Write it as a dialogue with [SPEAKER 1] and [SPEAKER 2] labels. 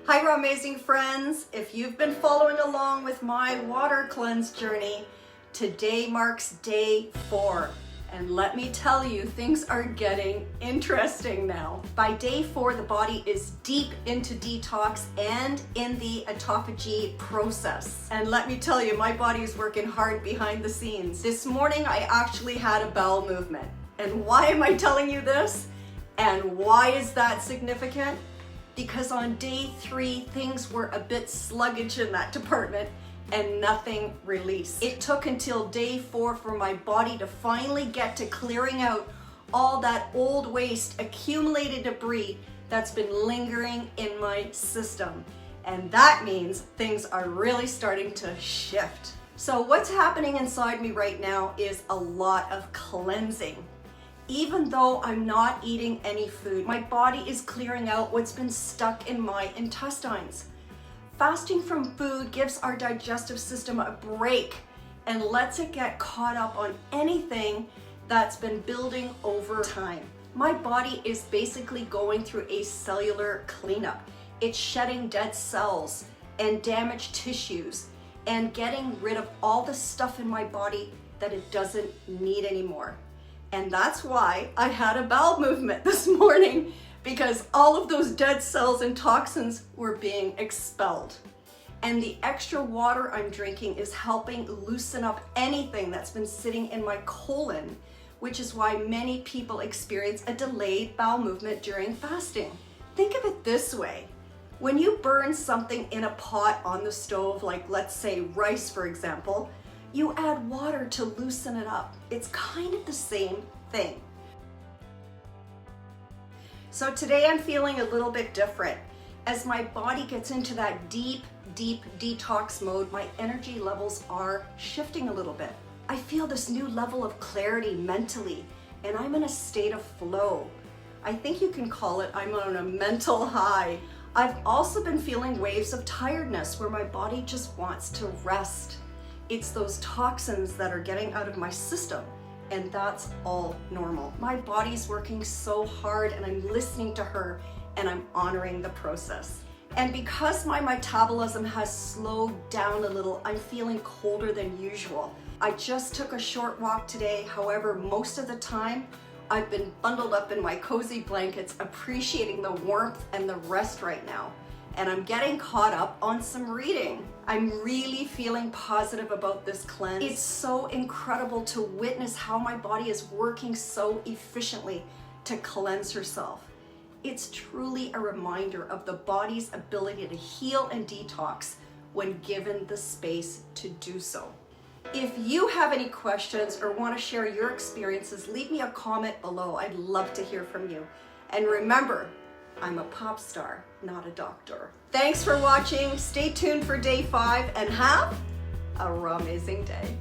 [SPEAKER 1] Hi, raw amazing friends. If you've been following along with my water cleanse journey, today marks day 4. And let me tell you, things are getting interesting now. By day 4, the body is deep into detox and in the autophagy process. And let me tell you, my body is working hard behind the scenes. This morning, I actually had a bowel movement. And why am I telling you this? And why is that significant? Because on day 3, things were a bit sluggish in that department and nothing released. It took until day 4 for my body to finally get to clearing out all that old waste, accumulated debris that's been lingering in my system. And that means things are really starting to shift. So what's happening inside me right now is a lot of cleansing. Even though I'm not eating any food, my body is clearing out what's been stuck in my intestines. Fasting from food gives our digestive system a break and lets it get caught up on anything that's been building over time. My body is basically going through a cellular cleanup. It's shedding dead cells and damaged tissues and getting rid of all the stuff in my body that it doesn't need anymore. And that's why I had a bowel movement this morning, because all of those dead cells and toxins were being expelled. And the extra water I'm drinking is helping loosen up anything that's been sitting in my colon, which is why many people experience a delayed bowel movement during fasting. Think of it this way. When you burn something in a pot on the stove, like let's say rice, for example, you add water to loosen it up. It's kind of the same thing. So today I'm feeling a little bit different. As my body gets into that deep detox mode, my energy levels are shifting a little bit. I feel this new level of clarity mentally, and I'm in a state of flow. I think you can call it, I'm on a mental high. I've also been feeling waves of tiredness where my body just wants to rest. It's those toxins that are getting out of my system, and that's all normal. My body's working so hard, and I'm listening to her, and I'm honoring the process. And because my metabolism has slowed down a little, I'm feeling colder than usual. I just took a short walk today. However, most of the time, I've been bundled up in my cozy blankets, appreciating the warmth and the rest right now. And I'm getting caught up on some reading. I'm really feeling positive about this cleanse. It's so incredible to witness how my body is working so efficiently to cleanse herself. It's truly a reminder of the body's ability to heal and detox when given the space to do so. If you have any questions or want to share your experiences, leave me a comment below. I'd love to hear from you. And remember, I'm a pop star, not a doctor. Thanks for watching. Stay tuned for day 5 and have a raw amazing day.